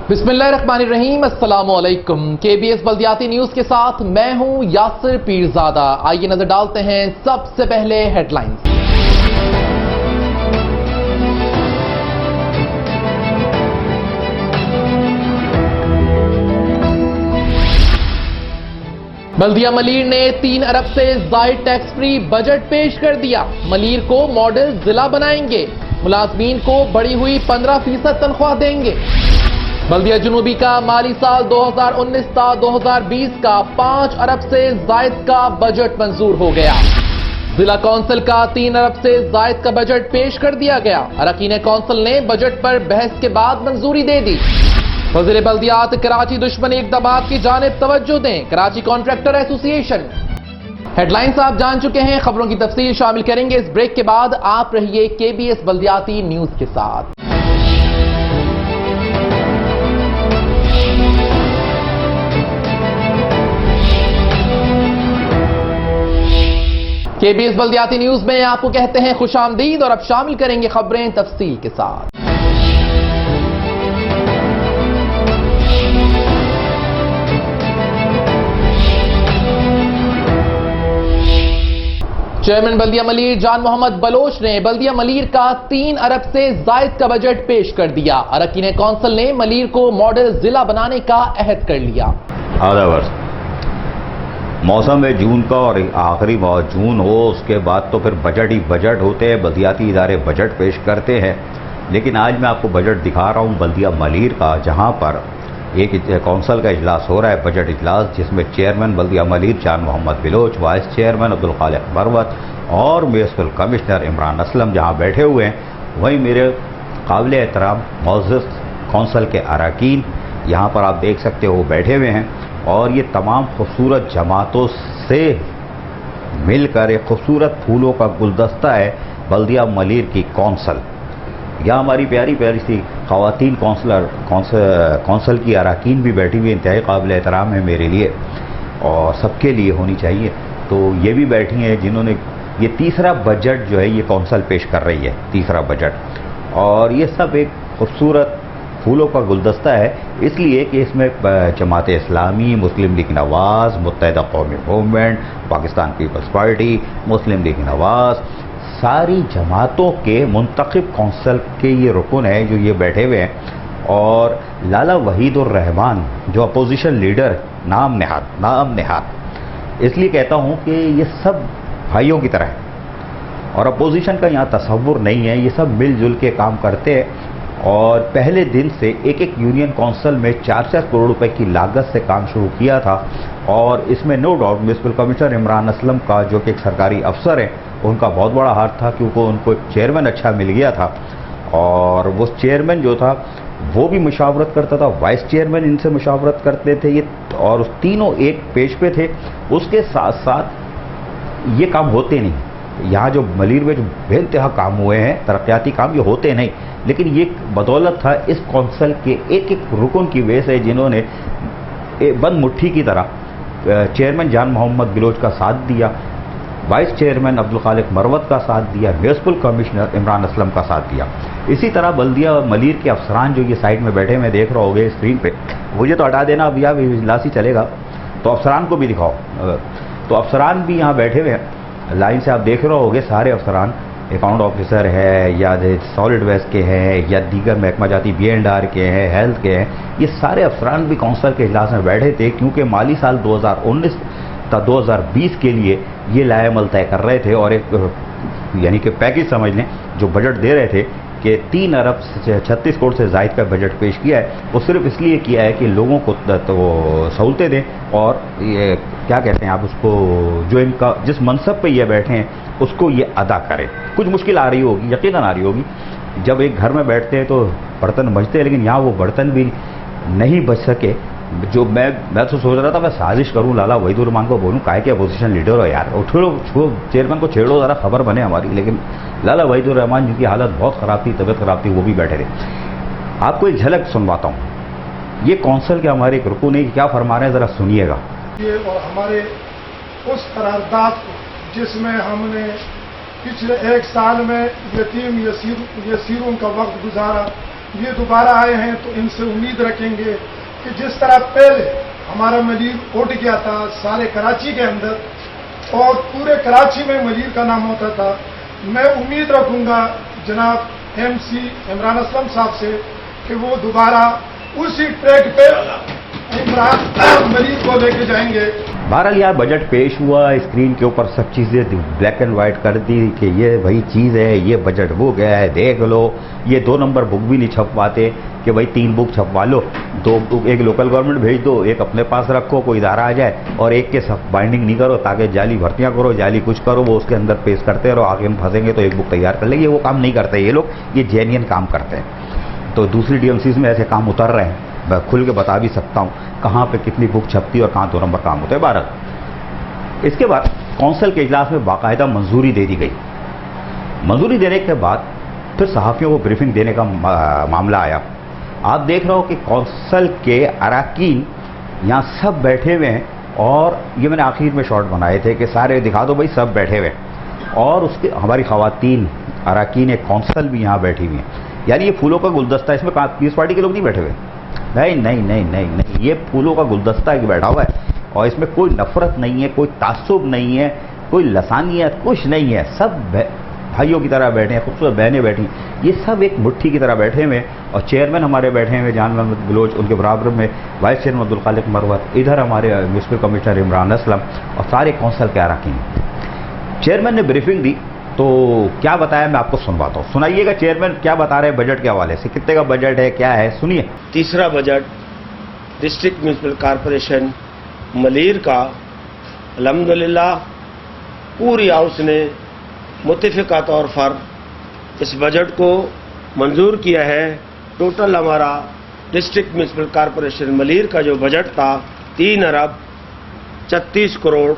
बिस्मिल्लाहिर्रहमानिर्रहीम, अस्सलामु अलैकुम। KBS बल्दियाती न्यूज के साथ मैं हूं यासिर पीरजादा। आइए नजर डालते हैं सबसे पहले हेडलाइंस। बल्दिया मलीर ने 3 अरब से जायद टैक्स फ्री बजट पेश कर दिया। मलीर को मॉडल जिला बनाएंगे। मुलाजमीन को बढ़ी हुई 15% तनख्वाह देंगे। बल्दिया जुनूबी का माली साल 2019-2020 का 5 अरब से जायद का बजट मंजूर हो गया। जिला कौंसिल का 3 अरब से जायद का बजट पेश कर दिया गया। अरकान कौंसिल ने बजट पर बहस के बाद मंजूरी दे दी। वज़ीर बल्दियात कराची दुश्मन इक़दामात की जानिब तवज्जो दें, कराची कॉन्ट्रैक्टर एसोसिएशन। हेडलाइंस आप जान चुके हैं, खबरों की तफसील शामिल करेंगे इस ब्रेक के बाद। आप रहिए KBS बल्दियाती न्यूज के साथ। KBS बल्दियाती न्यूज में आपको कहते हैं खुशामदीद और अब शामिल करेंगे खबरें तफसील के साथ। चेयरमैन बल्दिया मलीर जान मोहम्मद बलोच ने बल्दिया मलीर का 3 अरब से जायद का बजट पेश कर दिया। अरकान कौंसिल ने मलीर को मॉडल जिला बनाने का अहद कर लिया। आधा वर्ष मौसम है जून का और आखिरी माह जून हो, उसके बाद तो फिर बजट ही बजट होते हैं, बल्दियाती इदारे बजट पेश करते हैं। लेकिन आज मैं आपको बजट दिखा रहा हूँ बल्दिया मलीर का, जहाँ पर एक कौंसिल का इजलास हो रहा है, बजट इजलास, जिसमें चेयरमैन बल्दिया मलीर जान मोहम्मद बलोच, वाइस चेयरमैन अब्दुल खालिक मरवत और म्युनिसिपल कमिश्नर इमरान असलम जहाँ बैठे हुए हैं। वहीं मेरे काबिल एहतराम मौजूद कौंसिल के अरकान यहाँ पर आप देख सकते हो बैठे हुए हैं और ये तमाम खूबसूरत जमातों से मिलकर एक खूबसूरत फूलों का गुलदस्ता है बल्दिया मलीर की कौंसिल। यहाँ हमारी प्यारी प्यारी सी ख़वातीन कौंसिल की अरकान भी बैठी हुई, इंतहाई काबिल एहतराम है मेरे लिए और सबके लिए होनी चाहिए। तो ये भी बैठी हैं जिन्होंने ये तीसरा बजट जो है ये कौंसिल पेश कर रही है, तीसरा बजट, और ये सब एक खूबसूरत फूलों का गुलदस्ता है, इसलिए कि इसमें जमात इस्लामी, मुस्लिम लीग नवाज, मुत्तहिदा कौमी मूवमेंट, पाकिस्तान पीपल्स पार्टी, मुस्लिम लीग नवाज, सारी जमातों के मुंतखब कौंसिल के ये रुकन हैं जो ये बैठे हुए हैं। और लाला वहीदुर रहमान जो अपोजिशन लीडर नाम नेहाद, इसलिए कहता हूँ कि ये सब भाइयों की तरह है और अपोजिशन का यहाँ तसव्वुर नहीं है, ये सब मिलजुल के काम करते हैं। और पहले दिन से एक यूनियन कौंसिल में 4-4 करोड़ रुपए की लागत से काम शुरू किया था और इसमें no doubt municipal commissioner Imran Aslam का, जो कि एक सरकारी अफसर है, उनका बहुत बड़ा हाथ था क्योंकि उनको एक चेयरमैन अच्छा मिल गया था और वो चेयरमैन जो था वो भी मशावरत करता था, वाइस चेयरमैन इनसे मशावरत करते थे ये, और उस तीनों एक पेज पे थे। उसके साथ साथ ये काम होते नहीं, यहाँ जो मलीर में जो बेइंतहा काम हुए हैं तरक्याती काम, ये होते नहीं, लेकिन ये बदौलत था इस कौंसिल के एक एक रुकन की वजह से जिन्होंने बंद मुट्ठी की तरह चेयरमैन जान मोहम्मद बलोच का साथ दिया, वाइस चेयरमैन अब्दुल खालिक मरवत का साथ दिया, म्युनिसिपल कमिश्नर इमरान असलम का साथ दिया। इसी तरह बल्दिया मलीर के अफसरान जो ये साइड में बैठे मैं देख रहा होगे स्क्रीन पे, मुझे तो हटा देना अभी, अब इजलास ही चलेगा तो अफसरान को भी दिखाओ। तो अफसरान भी यहाँ बैठे हुए हैं, लाइन से आप देख रहे होगे सारे अफसरान, अकाउंट ऑफिसर है या सॉलिड वेस्ट के हैं या दीगर महकमा जाती B&R के हैं, हेल्थ के हैं, ये सारे अफसरान भी कौंसिल के इजलास में बैठे थे क्योंकि माली साल 2019-2020 के लिए ये लाएमल तय कर रहे थे और एक यानी कि पैकेज समझ लें जो बजट दे रहे थे कि 3 अरब 36 करोड़ से जायद का बजट पेश किया है। वो सिर्फ इसलिए किया है कि लोगों को तो सहूलतें दें और ये क्या कहते हैं आप उसको, जो इनका जिस मनसब पे ये बैठे हैं उसको ये अदा करें। कुछ मुश्किल आ रही होगी, यकीनन आ रही होगी, जब एक घर में बैठते हैं तो बर्तन बजते हैं, लेकिन यहाँ वो बर्तन भी नहीं बच सके। जो मैं तो सोच रहा था मैं साजिश करूँ, लाला वहीदुर रहमान को बोलूँ काहे के अपोजिशन लीडर हो यार, उठो चेयरमैन को छेड़ो, ज़रा खबर बने हमारी, लेकिन लाला वहीदुर रहमान जिनकी हालत बहुत ख़राब थी, तबीयत ख़राब थी, वो भी बैठे थे। आपको एक झलक सुनवाता हूँ, ये कौंसिल के हमारे एक रुकन है क्या फरमा रहे हैं, ज़रा सुनिएगा। और हमारे उस करारदाद को जिसमें हमने पिछले 1 साल में यतीम यसीरों का वक्त गुजारा, ये दोबारा आए हैं तो इनसे उम्मीद रखेंगे कि जिस तरह पहले हमारा मलीर उठ गया था सारे कराची के अंदर और पूरे कराची में मलीर का नाम होता था, मैं उम्मीद रखूंगा जनाब MC इमरान असलम साहब से कि वो दोबारा उसी ट्रैक पे इमरान मलीर को लेके जाएंगे। बहरहाल यार बजट पेश हुआ, स्क्रीन के ऊपर सब चीज़ें ब्लैक एंड वाइट कर दी कि ये वही चीज़ है, ये बजट हो गया है, देख लो। ये 2 नंबर बुक भी नहीं छपवाते कि भाई 3 बुक छपवा लो, 2 बुक एक लोकल गवर्नमेंट भेज दो, एक अपने पास रखो, कोई इदारा आ जाए और एक के सब बाइंडिंग नहीं करो ताकि जाली भर्तियाँ करो, जाली कुछ करो, वो उसके अंदर पेश करते रहो, आगे हम फंसेंगे तो एक बुक तैयार कर लेंगे। वो काम नहीं करते ये लोग, ये जेन्युइन काम करते हैं। तो दूसरी DMCs में ऐसे काम उतर रहे हैं, मैं खुल के बता भी सकता हूँ कहाँ पे कितनी बुक छपती और कहाँ 2 नंबर काम होते हैं। 12 इसके बाद कौंसिल के इजलास में बाकायदा मंजूरी दे दी गई। मंजूरी देने के बाद फिर सहाफ़ियों को ब्रीफिंग देने का मामला आया। आप देख रहे हो कि कौंसिल के अरकान यहाँ सब बैठे हुए हैं और ये मैंने आखिर में शॉर्ट बनाए थे कि सारे दिखा दो भाई सब बैठे हुए हैं और उसके हमारी ख़वातीन अरकान कौंसिल भी यहाँ बैठी हुई हैं। यानी ये फूलों का गुलदस्ता, इसमें पीस पार्टी के लोग नहीं बैठे हुए, नहीं नहीं नहीं नहीं नहीं, ये फूलों का गुलदस्ता है कि बैठा हुआ है और इसमें कोई नफरत नहीं है, कोई तासुब नहीं है, कोई लसानियत कुछ नहीं है। सब भाइयों की तरह बैठे हैं, खूबसूरत बहनें बैठी, ये सब एक मुट्ठी की तरह बैठे हुए हैं। और चेयरमैन हमारे बैठे हुए जान मोहम्मद बलोच, उनके बराबर में वाइस चेयरमैन अब्दुल खालिक मरवत, इधर हमारे म्यूनसिपल कमिश्नर इमरान असलम और सारे कौंसिल के अरकान। चेयरमैन ने ब्रीफिंग दी तो क्या बताया मैं आपको सुनवाता हूँ, सुनाइएगा चेयरमैन क्या बता रहे हैं बजट के हवाले से, कितने का बजट है, क्या है, सुनिए। तीसरा budget district municipal corporation Malir का अल्हम्दुलिल्लाह पूरी हाउस ने मुत्तफ़िक़ा तौर पर इस बजट को मंजूर किया है। टोटल हमारा डिस्ट्रिक्ट म्यूनसिपल कॉरपोरेशन मलीर का जो बजट था 3 अरब 36 करोड़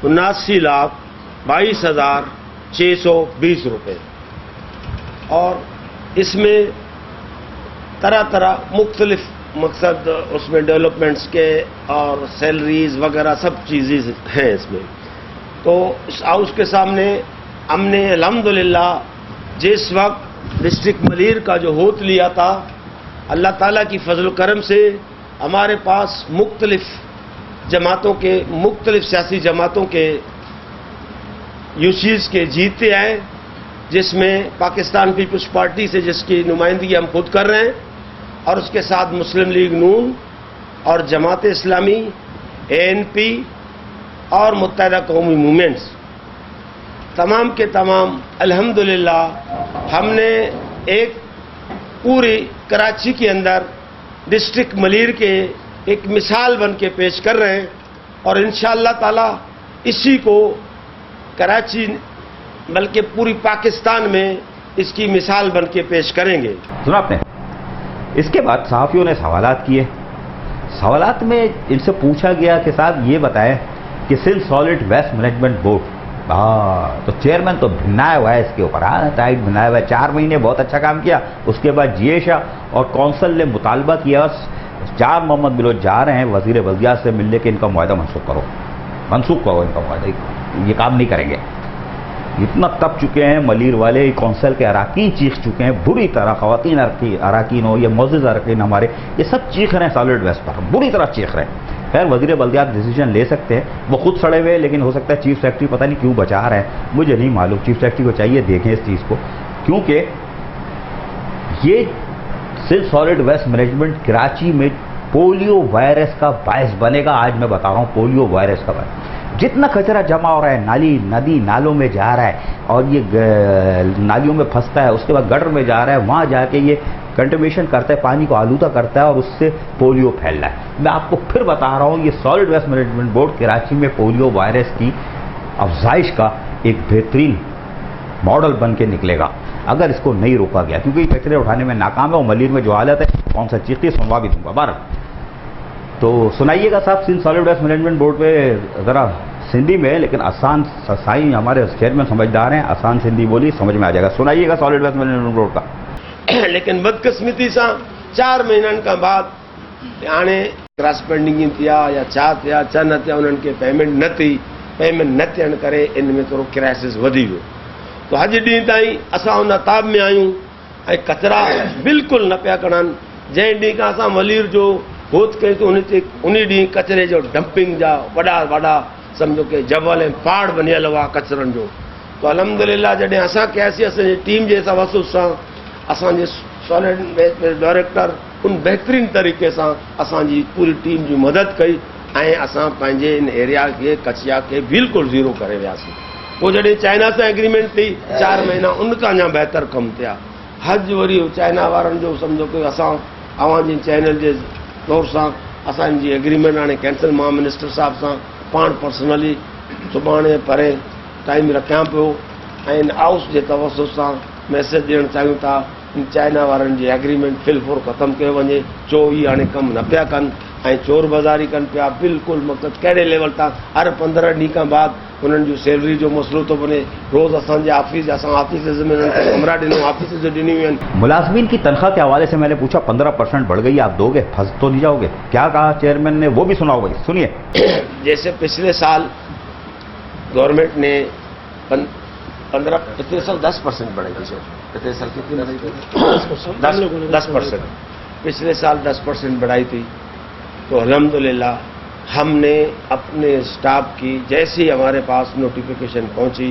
79,22,620 रुपये और इसमें तरह तरह मुख्तलिफ मकसद उसमें डेवलपमेंट्स के और सैलरीज वगैरह सब चीज़ें हैं इसमें। तो इस हाउस के सामने हमने अल्हम्दुलिल्लाह जिस वक्त डिस्ट्रिक्ट मलीर का जो होत लिया था, अल्लाह ताला की फजल करम से हमारे पास मुख्तलिफ जमातों के, मुख्तलिफ सियासी जमातों के यूसीज के जीते आए, जिसमें पाकिस्तान पीपल्स पार्टी से जिसकी नुमाइंदगी हम खुद कर रहे हैं और उसके साथ मुस्लिम लीग नून और जमात इस्लामी, ANP और मुत्तहिदा कौमी मूवमेंट्स, तमाम के तमाम अल्हम्दुलिल्लाह हमने एक पूरी कराची के अंदर डिस्ट्रिक्ट मलीर के एक मिसाल बन के पेश कर रहे हैं और इंशाअल्लाह ताला इसी को कराची बल्कि पूरी पाकिस्तान में इसकी मिसाल बन के पेश करेंगे। सुना आपने। इसके बाद सहाफ़ियों ने सवालात किए। सवालात में इनसे पूछा गया कि साहब ये बताएं कि Sindh solid waste management board, तो चेयरमैन तो भिन्नाया हुआ है इसके ऊपर, टाइट भिन्नाया हुआ है, 4 महीने बहुत अच्छा काम किया। उसके बाद GA और कौंसिल ने मुतालबा किया, जान मोहम्मद बलोच जा रहे हैं वज़ीर बल्दियात से मिलने के, इनका मुआहदा मनसूख करो, मनसूख करो इनका मुआहदा, ये काम नहीं करेंगे। इतना तप चुके हैं मलीर वाले, कौंसिल के अरकान चीख चुके हैं बुरी तरह, ख़वातीन अरकान हो या मोअज़्ज़िज़ अरकान हमारे, ये सब चीख रहे हैं सॉलिड वेस्ट पर, बुरी तरह चीख रहे हैं। खैर वज़ीर बल्दियात डिसीजन ले सकते हैं, वो खुद सड़े हुए, लेकिन हो सकता है चीफ सेक्रेटरी पता नहीं क्यों बचा रहे हैं, मुझे नहीं मालूम। चीफ सेक्रेटरी को चाहिए देखें इस चीज़ को, क्योंकि ये Sindh solid waste management Karachi में पोलियो वायरस का बायस बनेगा। आज मैं बता रहा हूँ पोलियो वायरस का बायस, जितना कचरा जमा हो रहा है नाली नदी नालों में जा रहा है और ये नालियों में फंसता है, उसके बाद गटर में जा रहा है, वहाँ जाके ये कंटेमिनेशन करता है, पानी को आलूदा करता है और उससे पोलियो फैल रहा है। मैं आपको फिर बता रहा हूँ, ये solid waste management board Karachi में पोलियो वायरस की अफजाइश का एक बेहतरीन मॉडल बन के निकलेगा अगर इसको नहीं रोका गया, क्योंकि कचरे उठाने में नाकाम है। और मलीर में जो हालत है, कौन सा चीखती सुनवा भी दूंगा बार। तो सुनाइएगा साहब Sindh solid waste management board पे ज़रा सिंधी में, लेकिन आसान साईं हमारे चेयरमैन समझदार हैं, आसान सिंधी बोली समझ में आ जाएगा। सुनाइएगा सॉलिड वेस्ट मैनेजमेंट बोर्ड का। लेकिन बदकिस्मती से 4 महीननि खां बाद हाणे क्रॉस पेंडिंग थिया या छा थिया छा न थिया, उन्हनि खे पेमेंट न थी, पेमेंट न थियण करे इन में थोरो क्राइसिस वधी वियो। तो अॼु ॾींहुं ताईं असां उन ताब में आहियूं ऐं कचरा बिल्कुलु न पिया कढनि। जंहिं ॾींहुं खां असां मलीर जो होत कयूं त उन ॾींहुं कचरे जो डंपिंग जा वॾा सम्झो कि जबल ऐं पहाड़ बनियल हुआ कचरनि जो। तो अलहमदिल्ला जॾहिं असां कयासीं असांजी टीम जे तवसुस सां असांजे सॉलिड वेस्ट डायरेक्टर उन बहितरीन तरीक़े सां असांजी पूरी टीम जी मदद कई ऐं असां पंहिंजे इन एरिया खे कचिया खे बिल्कुलु ज़ीरो करे वियासीं। पोइ जॾहिं चाइना सां एग्रीमेंट थी 4 महीना उन खां अञा बहितर कमु थिया। हज वरी चाइना वारनि जो सम्झो कि असां अवांजी चैनल जे तौर सां असांजी एग्रीमेंट हाणे कैंसिल मां मिनिस्टर साहिब सां पाण पर्सनली सुभाणे परे टाइम रखियां पियो ऐं इन हाउस जे तवसुस सां मैसेज ॾियणु चाहियूं था चाइना वारनि जी एग्रीमेंट फिलफोर ख़तमु कयो वञे। छो ई हाणे कमु न पिया कनि ऐं चोर बाज़ारी कनि पिया बिल्कुलु मक़सदु कहिड़े लेवल तां हर 15 ॾींहं खां बाद उन्हनि जूं सैलरी जो मसइलो थो बने। रोज़ असांजे असां ऑफिस में कमरा ॾिनो ऑफिस जो ॾिनी हुई आहिनि। मुलाजमीन की तनख्वाह के हवाले से मैंने पूछा 15% बढ़ गई, आप दोगे? फंस तो नहीं जाओगे? क्या कहा चेयरमैन ने, वो भी सुनाओ भाई, सुनिए। जैसे पिछले साल गवर्नमेंट ने 10% बढ़ाई थी सर। पिछले साल कितनी बढ़ाई थी? 10%। पिछले साल 10% बढ़ाई थी। तो अल्हम्दुलिल्लाह हमने अपने स्टाफ की जैसे ही हमारे पास नोटिफिकेशन पहुंची,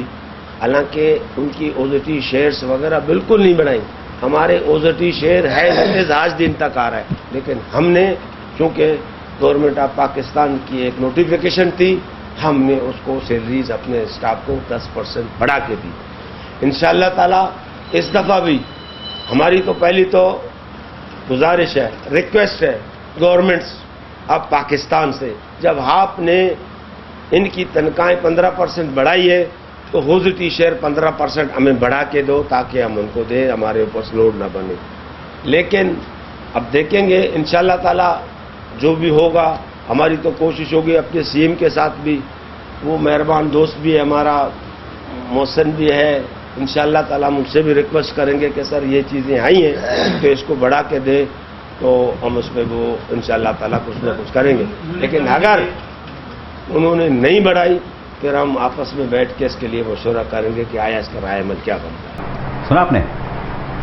हालांकि उनकी ओजेटी शेयर्स वगैरह बिल्कुल नहीं बढ़ाई। हमारे ओजेटी शेयर है आज दिन तक आ रहा है, लेकिन हमने चूँकि गवर्नमेंट ऑफ पाकिस्तान की एक नोटिफिकेशन थी, हमने उसको सैलरीज अपने स्टाफ को 10% बढ़ा के दी। इंशाअल्लाह ताला इस दफ़ा भी हमारी तो पहली तो गुजारिश है, रिक्वेस्ट है गवर्नमेंट्स ऑफ पाकिस्तान से, जब आपने इनकी तनख्वाहें 15% बढ़ाई है तो ओजेटी शेयर 15% हमें बढ़ा के दो ताकि हम उनको दें, हमारे ऊपर लोड न बने। लेकिन अब देखेंगे इंशाअल्लाह ताला जो भी होगा। हमारी तो कोशिश होगी अपने सीएम के साथ भी, वो मेहरबान दोस्त भी है हमारा, मोहसिन भी है, इंशाअल्लाह ताला मुझसे भी रिक्वेस्ट करेंगे कि सर ये चीज़ें आई हैं तो इसको बढ़ा के दे, तो हम उस पर वो इंशाअल्लाह ताला कुछ ना कुछ करेंगे। लेकिन अगर उन्होंने नहीं बढ़ाई फिर हम आपस में बैठ के इसके लिए मशवरा करेंगे कि आया इसका राय अमल क्या बनता है। सुना आपने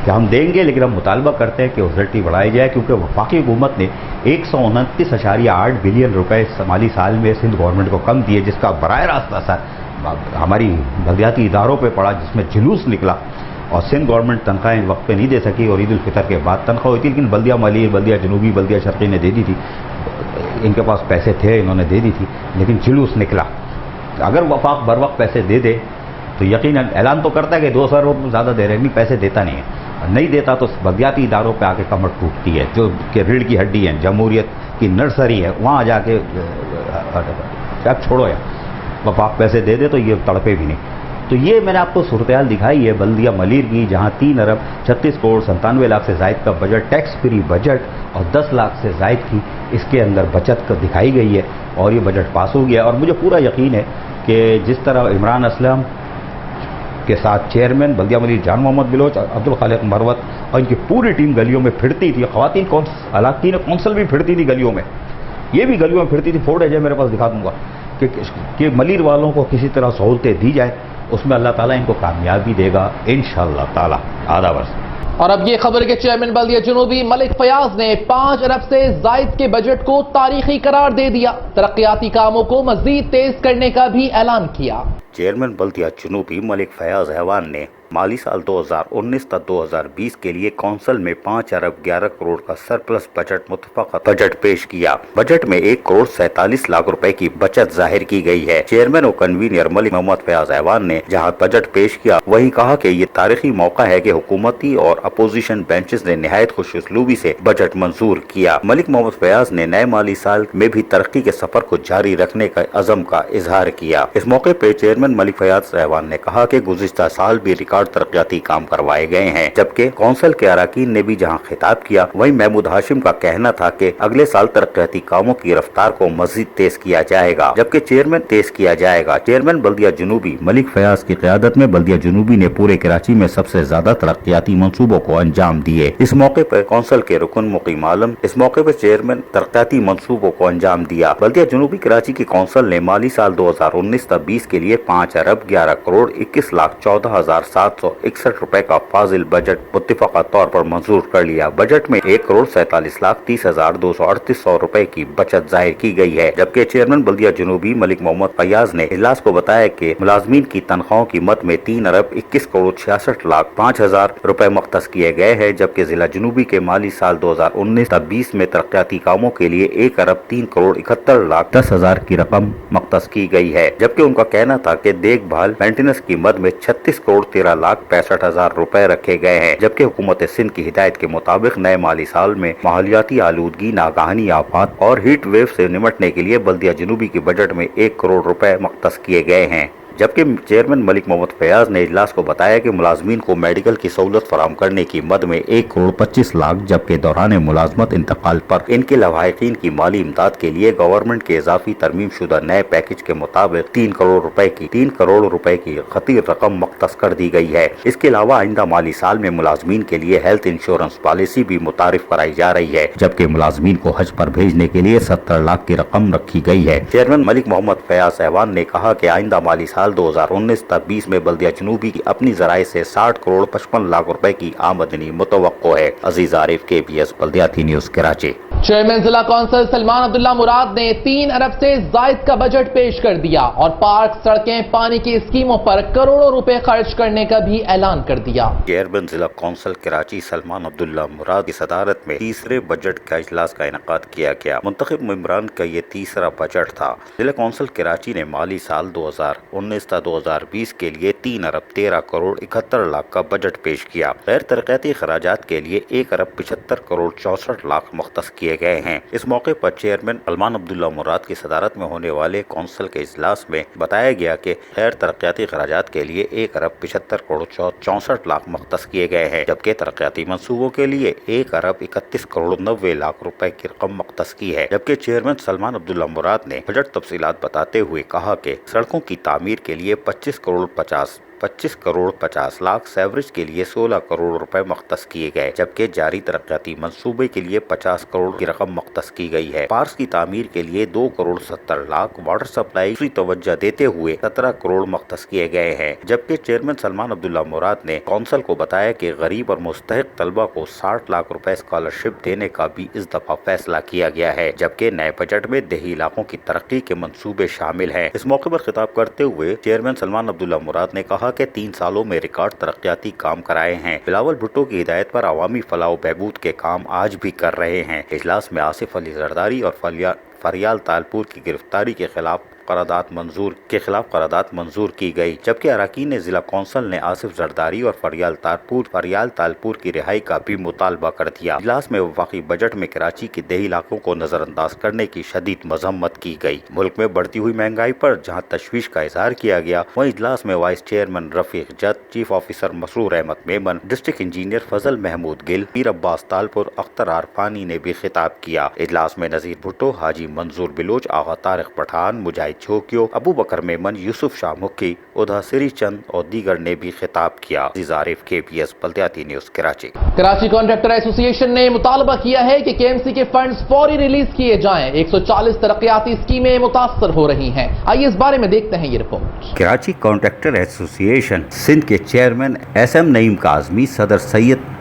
कि हम देंगे, लेकिन हम मुतालबा करते हैं कि ओजेटी बढ़ाई जाए, क्योंकि वफाकी हुकूमत ने 129.8 बिलियन रुपए माली साल में सिंध गवर्नमेंट को कम दिए, जिसका बराह रास्त असर हमारी बलदियाती इदारों पे पड़ा, जिसमें जुलूस निकला और सिंध गवर्नमेंट तनख्वाहें वक्त पे नहीं दे सकी और ईद उल फितर के बाद तनख्वाह हुई थी। लेकिन बल्दिया मलीर, बल्दिया जनूबी, बल्दिया शर्की ने दे दी थी, इनके पास पैसे थे, इन्होंने दे दी थी, लेकिन जुलूस निकला। अगर वफाक बर वक्त पैसे दे दे तो यकीनन ऐलान तो करता है कि 200 रुपये ज़्यादा दे रहे हैं, नहीं पैसे देता नहीं है। नहीं देता तो बलदियाती इदारों पे आके कमर टूटती है, जो कि रीढ़ की हड्डी है, जमहूरियत की नर्सरी है, वहाँ जाके अब छोड़ो यार, वफाक पैसे दे दे तो ये तड़पे भी नहीं। तो ये मैंने आपको सूरत-ए-हाल दिखाई है बल्दिया मलीर की, जहाँ 3 अरब 36 करोड़ 97 लाख से जायद का बजट, टैक्स फ्री बजट और 10 लाख से जायद की इसके अंदर बचत का दिखाई गई है और ये बजट पास हो गया। और मुझे पूरा यकीन है कि जिस तरह इमरान असलम के साथ चेयरमैन बल्दिया मलीर जान मोहम्मद बिलोच, अब्दुल खालिक मरवत और इनकी पूरी टीम गलियों में फिरती थी, ख़वातीन कौंसल भी फिरती थी गलियों में, ये भी गलियों में फिरती थी। फोटो है मेरे पास, दिखा दूंगा कि मलीर वालों को किसी तरह सहूलतें दी जाए, उसमें अल्लाह ताला इनको कामयाबी देगा इंशाअल्लाह ताला। आधा वर्ष। और अब ये खबर कि चेयरमैन बल्दिया जनूबी मलिक फयाज ने 5 अरब से जायद के बजट को तारीखी करार दे दिया। तरक्याती कामों को मजीद तेज करने का भी ऐलान किया। चेयरमैन बल्दिया जनूबी मलिक फयाज ऐवान ने माली साल 2019 तक 2020 के लिए कौंसल में 5 अरब 11 करोड़ का सरप्लस बजट मुतफ़क़ बजट पेश किया। बजट में 1 करोड़ 47 लाख रुपए की बचत जाहिर की गई है। चेयरमैन और कन्वीनर मलिक मोहम्मद फयाज ऐवान ने जहां बजट पेश किया, वहीं कहा कि ये तारीखी मौका है कि हुकूमती और अपोजिशन बेंचेस ने निहायत खुशउस्लूबी से बजट मंजूर किया। मलिक मोहम्मद फयाज ने नए माली साल में भी तरक्की के सफर को जारी रखने का अज़म का इजहार किया। इस मौके पर चेयरमैन मलिक फयाज ऐवान ने कहा कि गुज़िश्ता साल भी रिकॉर्ड तरक्याती काम करवाए गए हैं, जबकि कौंसल के अरकान ने भी जहां खिताब किया, वहीं महमूद हाशिम का कहना था कि अगले साल तरक्याती कामों की रफ्तार को मजीद तेज किया जाएगा, जबकि चेयरमैन तेज किया जाएगा। चेयरमैन बल्दिया जनूबी मलिक फयाज की क़यादत में बल्दिया जनूबी ने पूरे कराची में सबसे ज्यादा तरक्याती मंसूबों को अंजाम दिए। इस मौके पर कौंसल के रुकन मुकीम आलम इस मौके पर चेयरमैन तरक्याती मंसूबों को अंजाम दिया। बल्दिया जनूबी कराची की कौंसल ने माली साल 2019 तक 20 के लिए 5 अरब 11 करोड़ 21 लाख 14,007 761 रुपए का फाजिल बजट मुत्तफाका तौर पर मंजूर कर लिया। बजट में 1,47,30,238 रुपए की बचत जाहिर की गई है, जबकि चेयरमैन बल्दिया जनूबी मलिक मोहम्मद फैयाज ने इजलास को बताया कि मुलाजमीन की तनख्वाहों की मद में 3,21,66,05,000 रुपए मुख्तस किए गए हैं, जबकि जिला जनूबी के माली साल 2019-20 में तरक्याती कामों के लिए 1,03,71,10,000 की रकम मुख्तस की गई है। जबकि उनका कहना था कि देखभाल मेंटेनेंस की मद में 36,13,65,000 रुपए रखे गए हैं, जबकि हुकूमत सिंध की हिदायत के मुताबिक नए माली साल में माहौलियाती आलूदगी, नागहानी आफात और हीट वेव से निमटने के लिए बल्दिया जनूबी की बजट में 1 करोड़ रुपए मुख्तस किए गए हैं। जबकि चेयरमैन मलिक मोहम्मद फैयाज ने इजलास को बताया कि मुलाजमीन को मेडिकल की सहूलत फराहम करने की मद में 1,25,00,000, जबकि दौरान मुलाजमत इंतकाल पर इनके लवाहिकीन की माली इमदाद के लिए गवर्नमेंट के इजाफी तरमीम शुदा नए पैकेज के मुताबिक 3 करोड़ रुपए की खतीर रकम मुख्तस कर दी गई है। इसके अलावा आइंदा माली साल में मुलाजमीन के लिए हेल्थ इंश्योरेंस पॉलिसी भी मुतारिफ कराई जा रही है, जबकि मुलाजमीन को हज पर भेजने के लिए 70 लाख की रकम रखी गई है। चेयरमैन मलिक मोहम्मद फैयाज सहवान ने कहा कि आइंदा माली साल 2019-20 में बल्दिया जनूबी की अपनी ज़राए से 60,55,00,000 रुपए की आमदनी मुतवक्को है। अजीज आरिफ, KBS बल्दियाती न्यूज कराची। चेयरमैन जिला कौंसिल सलमान अब्दुल्ला मुराद ने 3 अरब से जायद का बजट पेश कर दिया और पार्क, सड़कें, पानी की स्कीमों पर करोड़ों रुपए खर्च करने का भी ऐलान कर दिया। चेयरमैन जिला कौंसिल कराची सलमान अब्दुल्ला मुराद की सदारत में तीसरे बजट का इजलास का इनेकाद किया गया। मुंतखब मेंबरान का ये तीसरा बजट था। जिला कौंसिल कराची ने माली साल 2019-2020 के लिए 3 अरब 13 करोड़ 71 लाख का बजट पेश किया। गैर तरक्याती खराजात के लिए 1 अरब 75 करोड़ 64 लाख मुख्तस किए गए हैं। इस मौके पर चेयरमैन सलमान अब्दुल्ला मुराद की सदारत में होने वाले कौंसिल के इजलास में बताया गया कि गैर तरक्याती खराजात के लिए 1 अरब 75 करोड़ 64 लाख मुख्तस किए गए हैं, जबकि तरक्याती मंसूबों के लिए 1 अरब 31 करोड़ 90 लाख रुपए की रकम मुख्तस की है। जबकि चेयरमैन सलमान अब्दुल्ला मुराद ने बजट तफसीलात बताते हुए कहा कि सड़कों की तामीर के लिए 25 करोड़ 50 लाख, सेवरेज के लिए 16 करोड़ रुपए मुख्तस किए गए, जबकि जारी तरक्याती मंसूबे के लिए 50 करोड़ की रकम मुख्तस की गई है। पार्स की तामीर के लिए 2 करोड़ 70 लाख, वाटर सप्लाई की तवज्जो देते हुए 17 करोड़ मुख्तस किए गए हैं। जबकि चेयरमैन सलमान अब्दुल्ला मुराद ने कौंसिल को बताया कि गरीब और मुस्तहिक तलबा को 60 लाख रुपए स्कॉलरशिप देने का भी इस दफा फैसला किया गया है, जबकि नए बजट में देही इलाकों की तरक्की के मंसूबे शामिल हैं। इस मौके पर खिताब करते हुए चेयरमैन सलमान अब्दुल्ला मुराद ने कहा कि 3 सालों में रिकॉर्ड तरक्याती काम कराए हैं। बिलावल भुट्टो की हिदायत पर अवामी फलाह बहबूद के काम आज भी कर रहे हैं। इजलास में आसिफ अली जरदारी और फरियाल तालपुर की गिरफ्तारी के खिलाफ करारदाद मंजूर की गई, जबकि अरकान ने जिला कौंसिल ने आसिफ जरदारी और फरियाल तालपुर की रिहाई का भी मुतालबा कर दिया। इजलास में वफाकी बजट में कराची के देही इलाकों को नजरअंदाज करने की शदीद मजम्मत की गई। मुल्क में बढ़ती हुई महंगाई पर जहां तशवीश का इजहार किया गया, वहीं इजलास में vice chairman Rafiq Jad, chief officer Masroor Ahmed Memon, district engineer Fazal Mahmood Gill, Pir Abbas Talpur, Akhtar आरफानी ने भी खिताब किया। इजलास में नजीर भुट्टो, हाजी मंजूर बिलोच, आगा तारिक पठान, मुजाहिद झोकियो, अबू बकर मेमन, यूसुफ शाह मुक्की, उदासिरी चंद और दीगर ने भी खिताब किया। आरिफ, KBS बल्दियाती news Karachi. Karachi contractor association ने मुतालबा किया है कि KMC के फंड्स फौरी रिलीज किए जाएं। 140 तरक्याती स्कीमें मुतासर हो रही हैं। आइए इस बारे में देखते हैं ये report. Karachi contractor association Sindh के चेयरमैन SM नईम काज़मी, सदर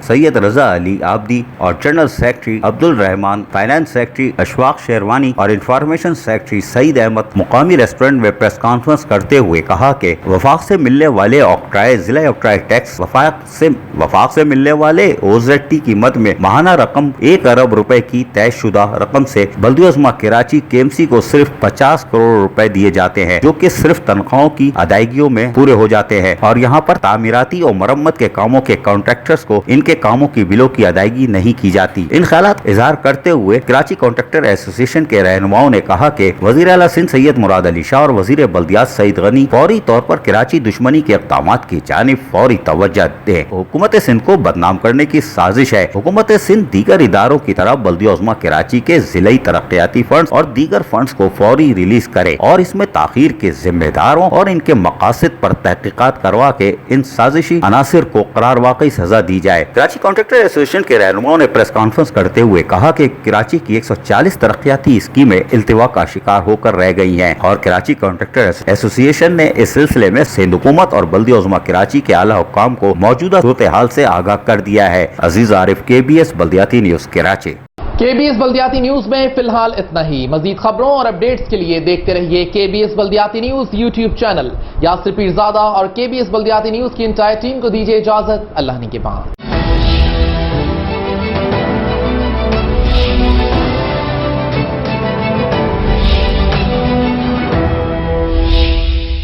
सैयद रजा अली आबदी और general secretary Abdul Rahman, finance secretary Ashfaq sherwani और इंफॉर्मेशन सेक्रेटरी सईद अहमद मुकामी रेस्टोरेंट में प्रेस कॉन्फ्रेंस करते हुए कहा कि वफाक से मिलने वाले ऑक्ट्राई जिला ऑक्ट्राई टैक्स वफाक से मिलने वाले OZT की मद में माहाना रकम 1 अरब रुपए की तयशुदा रकम से बल्दिया कराची KMC को सिर्फ 50 करोड़ रुपए दिए जाते हैं, जो कि सिर्फ तनख्वाहों की अदायगियों में पूरे हो जाते हैं और यहाँ पर तामीराती और मरम्मत के कामों के कॉन्ट्रैक्टर्स को इनके कामों की बिलों की अदायगी नहीं की जाती। इन ख्यालात इजहार करते हुए कराची कॉन्ट्रैक्टर एसोसिएशन के रहनुमाओं ने कहा कि वजीर आला सिंध सैयद मुराद अली शाह और वजीर बल्दियात सईद गनी फौरी तौर पर कराची दुश्मनी के इक़दामात की जानिब फौरी तवज्जो दें। हुकूमत सिंध को बदनाम करने की साजिश है। हुकूमत सिंध दीगर इदारों की तरह बल्दिया उज़्मा कराची के जिलाई तरक्याती फंड्स और दीगर फंड्स को फौरी रिलीज करे और इसमें ताखीर के जिम्मेदारों और इनके मकासद पर तहकीकात करवा के इन साजिशी अनासिर को करार वाकई सजा दी जाए। कराची कॉन्ट्रैक्टर एसोसिएशन के रहनुमाओं ने प्रेस कॉन्फ्रेंस करते हुए कहा कि कराची की 140 तरक्याती स्कीमें इल्तिवा का शिकार होकर रह गई हैं और कराची कॉन्ट्रैक्टर एसोसिएशन ने इस सिलसिले में सिंध हुकूमत और बल्दिया उज़्मा कराची के आला हुक्काम को मौजूदा सूरत हाल से आगाह कर दिया है। अजीज आरिफ, KBS बल्दियाती न्यूज कराची। KBS बल्दियाती न्यूज में फिलहाल इतना ही। मजीद खबरों और अपडेट्स के लिए देखते रहिए KBS बल्दियाती news YouTube channel. Yasir Pirzada और KBS बल्दियाती न्यूज की इंटायर टीम को दीजिए इजाजत। अल्लाह निगहबान।